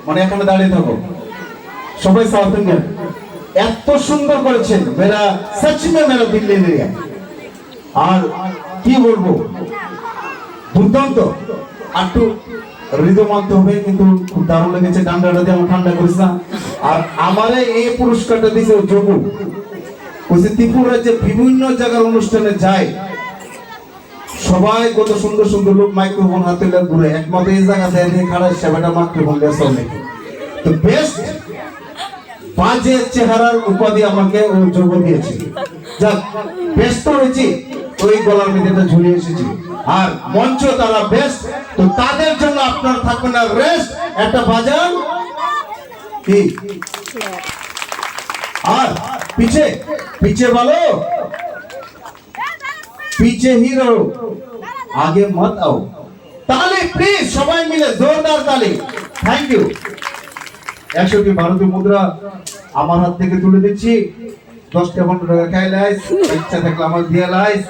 মানে এখানে দাঁড়িয়ে থাকো সবাই সাউথ ইন্ডিয়ান এত সুন্দর করেছেন মেরা সচ মে মেরা দিল লে লিয়া আর কি বলবো দুর্দান্ত একটু হৃদয় মানতে হবে কিন্তু খুব দারুণ লেগেছে গানটা দিয়ে আমার ঠান্ডা করিস না আর আমারে এই পুরস্কারটা দিয়েছে যোগু ওই ত্রিপুরা যে বিভিন্ন জায়গার অনুষ্ঠানে যায় সবাই কত সুন্দর সুন্দর লোক মাইক্রোফোন হাতে ঘুরে একমাত্র এই জায়গা দিয়ে খাড়ায় সেবাটা মাইক্রোফোন দিয়ে চলে তো বেস্ট বাজে চেহারার উপাধি আমাকে ও যোগ দিয়েছে যাক ব্যস্ত হয়েছি ওই গলার মধ্যে ঝুলিয়ে এসেছি আর মঞ্চ তারা বেস্ট তো তাদের জন্য আপনার থাকবে না রেস্ট একটা বাজান কি আর পিছে পিছে বলো पीछे ही रहो आगे मत आओ ताली प्लीज সবাই মিলে জোরদার তালি থ্যাংক ইউ 100টি ভারতীয় মুদ্রা আমার হাত থেকে তুলে দিচ্ছি 10 টা 15 টাকা খাই লাইস ইচ্ছা থাকলে আমার দিয়ে লাইস